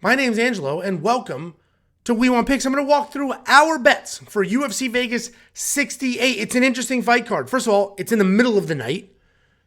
My name's Angelo, and welcome to We Want Picks. I'm going to walk through our bets for UFC Vegas 68. It's an interesting fight card. First of all, it's in the middle of the night.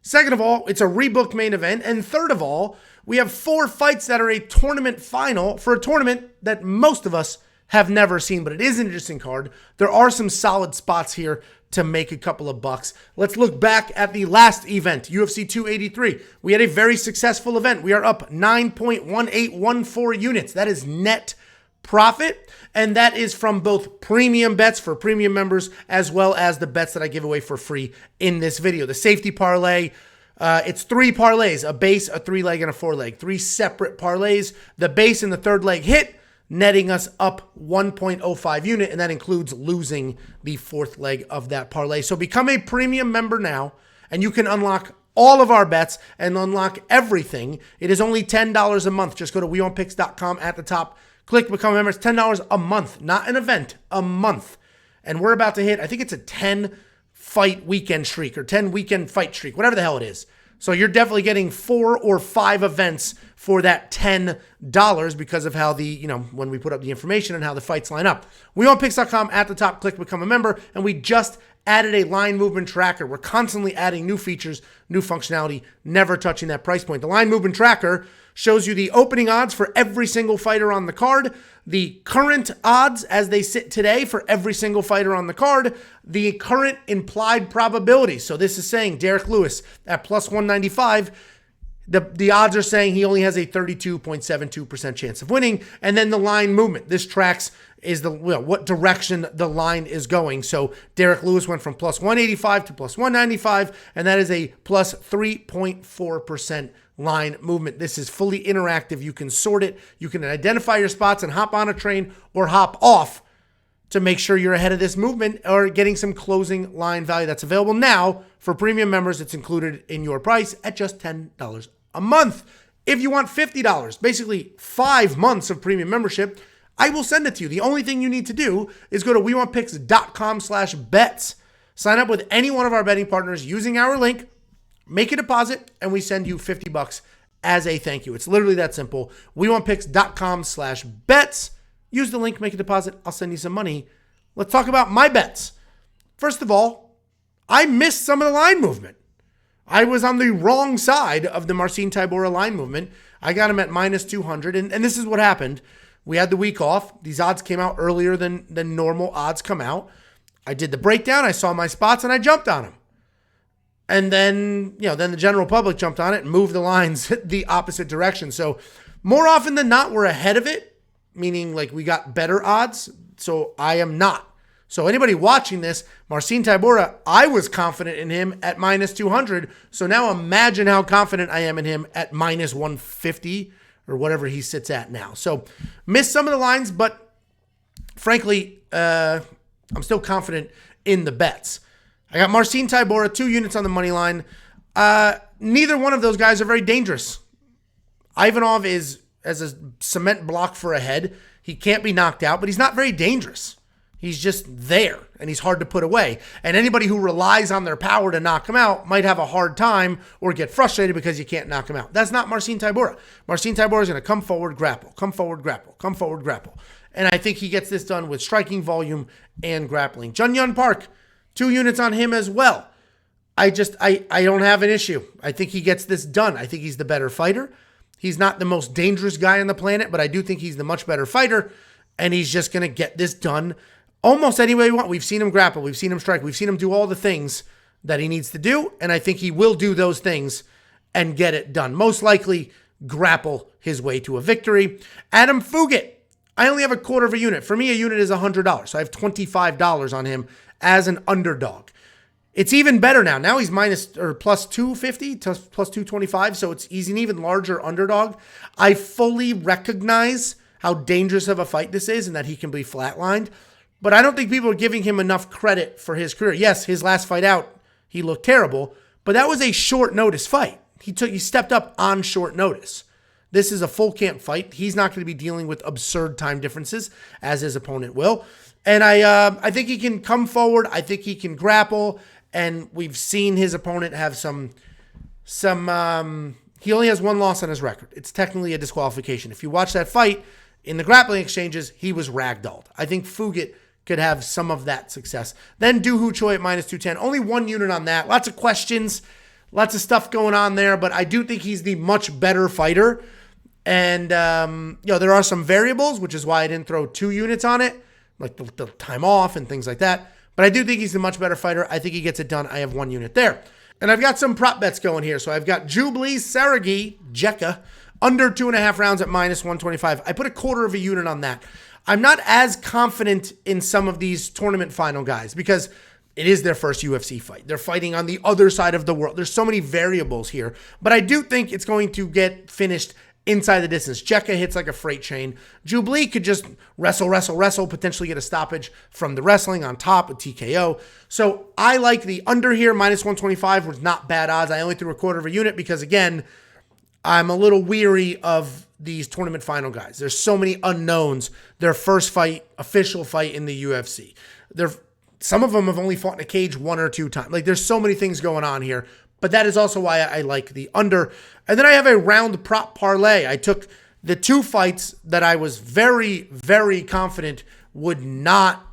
Second of all, it's a rebooked main event. And third of all, we have 4 fights that are a tournament final for a tournament that most of us have never seen, but it is an interesting card. There are some solid spots here to make a couple of bucks. Let's look back at the last event, UFC 283. We had a very successful event. We are up 9.1814 units. That is net profit, and that is from both premium bets for premium members as well as the bets that I give away for free in this video. The safety parlay, it's 3 parlays, a base, a 3-leg, and a 4-leg. 3 separate parlays. The base and the third leg hit, netting us up 1.05 unit, and that includes losing the 4th leg of that parlay. So become a premium member now, and you can unlock all of our bets and unlock everything. It is only $10 a month. Just go to WeWantPicks.com at the top. Click Become a Member. It's $10 a month, not an event, a month. And we're about to hit, I think it's a 10-fight weekend streak or 10-weekend fight streak, whatever the hell it is. So you're definitely getting 4 or 5 events for that $10 because of how when we put up the information and how the fights line up. WeWantPicks.com at the top, click Become a Member, and we just added a line movement tracker. We're constantly adding new features, new functionality, never touching that price point. The line movement tracker shows you the opening odds for every single fighter on the card, the current odds as they sit today for every single fighter on the card, the current implied probability. So this is saying Derek Lewis at plus 195, the odds are saying he only has a 32.72% chance of winning. And then the line movement. This tracks what direction the line is going. So Derek Lewis went from plus 185 to plus 195, and that is a plus 3.4% line movement. This is fully interactive. You can sort it. You can identify your spots and hop on a train or hop off to make sure you're ahead of this movement or getting some closing line value. That's available now for premium members. It's included in your price at just $10 a month. If you want $50, basically 5 months of premium membership, I will send it to you. The only thing you need to do is go to WeWantPicks.com/bets. Sign up with any one of our betting partners using our link, make a deposit, and we send you $50 as a thank you. It's literally that simple. WeWantPicks.com/bets. Use the link, make a deposit. I'll send you some money. Let's talk about my bets. First of all, I missed some of the line movement. I was on the wrong side of the Marcin Tybura line movement. I got him at minus 200, and this is what happened. We had the week off. These odds came out earlier than normal odds come out. I did the breakdown. I saw my spots, and I jumped on them. And then the general public jumped on it and moved the lines the opposite direction. So more often than not, we're ahead of it, meaning like we got better odds. So I am not. So anybody watching this, Marcin Tybura, I was confident in him at minus 200. So now imagine how confident I am in him at minus 150 or whatever he sits at now. So missed some of the lines, but frankly, I'm still confident in the bets. I got Marcin Tybura, 2 units on the money line. Neither one of those guys are very dangerous. Ivanov is as a cement block for a head. He can't be knocked out, but he's not very dangerous. He's just there, and he's hard to put away. And anybody who relies on their power to knock him out might have a hard time or get frustrated because you can't knock him out. That's not Marcin Tybura. Marcin Tybura is going to come forward, grapple, come forward, grapple, come forward, grapple. And I think he gets this done with striking volume and grappling. Jun Park, 2 units on him as well. I don't have an issue. I think he gets this done. I think he's the better fighter. He's not the most dangerous guy on the planet, but I do think he's the much better fighter, and he's just going to get this done almost any way we want. We've seen him grapple. We've seen him strike. We've seen him do all the things that he needs to do, and I think he will do those things and get it done. Most likely grapple his way to a victory. Adam Fugit, I only have a quarter of a unit. For me, a unit is $100, so I have $25 on him as an underdog. It's even better now. Now he's plus 250 to plus 225, so he's an even larger underdog. I fully recognize how dangerous of a fight this is and that he can be flatlined, but I don't think people are giving him enough credit for his career. Yes, his last fight out, he looked terrible, but that was a short notice fight. He stepped up on short notice. This is a full camp fight. He's not going to be dealing with absurd time differences as his opponent will. And I think he can come forward. I think he can grapple. And we've seen his opponent have some He only has one loss on his record. It's technically a disqualification. If you watch that fight in the grappling exchanges, he was ragdolled. I think Fugit could have some of that success. Then Do Hoo Choi at minus 210. Only one unit on that. Lots of questions, lots of stuff going on there, but I do think he's the much better fighter. And, there are some variables, which is why I didn't throw 2 units on it, like the time off and things like that. But I do think he's the much better fighter. I think he gets it done. I have 1 unit there. And I've got some prop bets going here. So I've got Jubilee Saragi, Jekka, under 2.5 rounds at minus 125. I put a quarter of a unit on that. I'm not as confident in some of these tournament final guys because it is their first UFC fight. They're fighting on the other side of the world. There's so many variables here. But I do think it's going to get finished inside the distance. Jekka hits like a freight train. Jubilee could just wrestle, potentially get a stoppage from the wrestling on top with TKO. So I like the under here. Minus 125 was not bad odds. I only threw a quarter of a unit because, again, I'm a little weary of these tournament final guys. There's so many unknowns. Their first fight, official fight in the UFC. Some of them have only fought in a cage 1 or 2 times. Like, there's so many things going on here. But that is also why I like the under. And then I have a round prop parlay. I took the 2 fights that I was very, very confident would not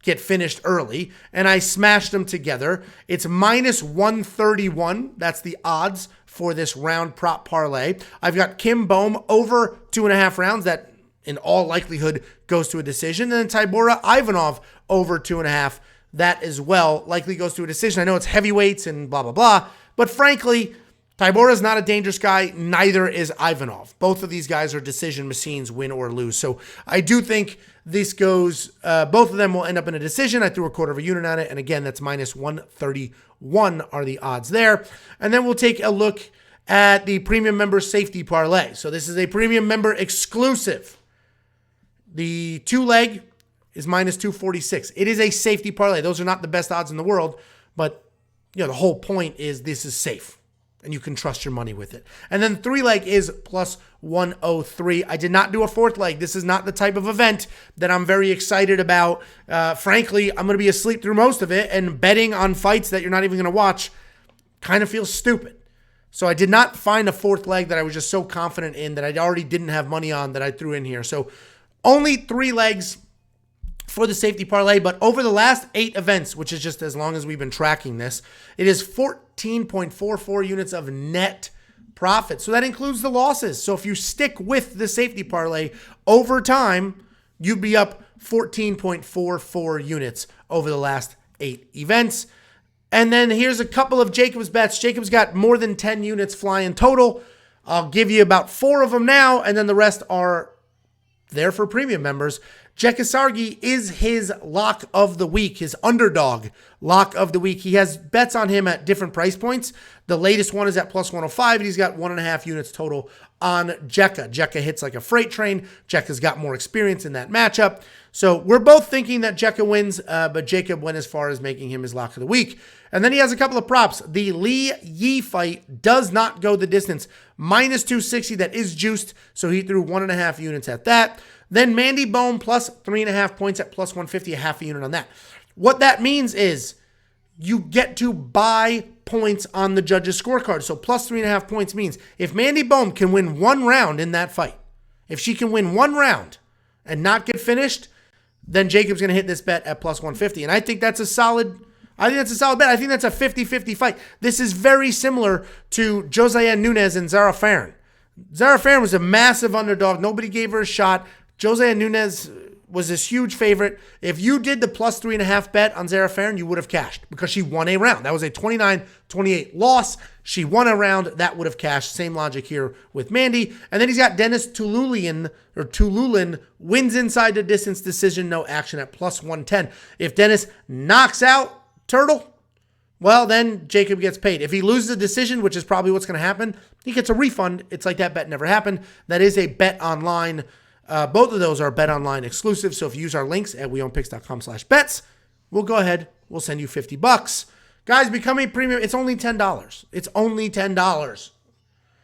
get finished early, and I smashed them together. It's minus 131. That's the odds for this round prop parlay. I've got Kim Bohm over 2.5 rounds. That, in all likelihood, goes to a decision. And then Tybura Ivanov over 2.5. That as well likely goes to a decision. I know it's heavyweights and blah, blah, blah. But frankly, Tybura is not a dangerous guy. Neither is Ivanov. Both of these guys are decision machines, win or lose. So I do think this goes, both of them will end up in a decision. I threw a quarter of a unit on it. And again, that's minus 131 are the odds there. And then we'll take a look at the premium member safety parlay. So this is a premium member exclusive. The 2-leg is minus 246. It is a safety parlay. Those are not the best odds in the world, but the whole point is this is safe and you can trust your money with it. And then 3-leg is plus 103. I did not do a 4th leg. This is not the type of event that I'm very excited about. Frankly, I'm going to be asleep through most of it, and betting on fights that you're not even going to watch kind of feels stupid. So I did not find a 4th leg that I was just so confident in that I already didn't have money on that I threw in here. So only 3 legs for the safety parlay, but over the last 8 events, which is just as long as we've been tracking this, it is 14.44 units of net profit. So that includes the losses. So if you stick with the safety parlay over time, you'd be up 14.44 units over the last 8 events. And then here's a couple of Jacob's bets. Jacob's got more than 10 units flying total. I'll give you about 4 of them now, and then the rest are there for premium members. Jekka Sargi is his lock of the week, his underdog lock of the week. He has bets on him at different price points. The latest one is at plus 105, and he's got 1.5 units total on Jekka. Jekka hits like a freight train. Jekka's got more experience in that matchup. So we're both thinking that Jekka wins, but Jacob went as far as making him his lock of the week. And then he has a couple of props. The Li Yi fight does not go the distance. Minus 260, that is juiced, so he threw 1.5 units at that. Then Mandy Bohm plus 3.5 points at plus 150, a half a unit on that. What that means is you get to buy points on the judges' scorecard. So plus 3.5 points means if Mandy Bohm can win 1 round in that fight, if she can win 1 round and not get finished, then Jacob's going to hit this bet at plus 150. And I think that's a solid bet. I think that's a 50-50 fight. This is very similar to Josiane Nunes and Zara Farron. Zara Farron was a massive underdog. Nobody gave her a shot. Josiane Nunes was this huge favorite. If you did the plus 3.5 bet on Zara Farron, you would have cashed because she won a round. That was a 29-28 loss. She won a round. That would have cashed. Same logic here with Mandy. And then he's got Dennis Tululin wins inside the distance decision, no action at plus 110. If Dennis knocks out Turtle, well, then Jacob gets paid. If he loses the decision, which is probably what's going to happen, he gets a refund. It's like that bet never happened. That is a bet online. Both of those are bet online exclusive. So if you use our links at weownpicks.com/bets, we'll go ahead. We'll send you $50. Guys, become a premium. It's only $10. It's only $10.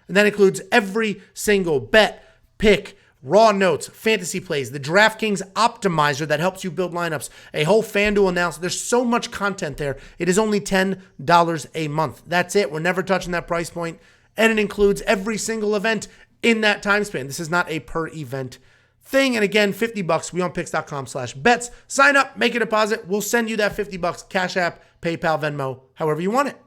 And that includes every single bet, pick, raw notes, fantasy plays, the DraftKings optimizer that helps you build lineups, a whole FanDuel analysis. There's so much content there. It is only $10 a month. That's it. We're never touching that price point. and it includes every single event in that time span. This is not a per event thing. And again, $50, weonpicks.com/bets. Sign up, make a deposit. We'll send you that $50, Cash App, PayPal, Venmo, however you want it.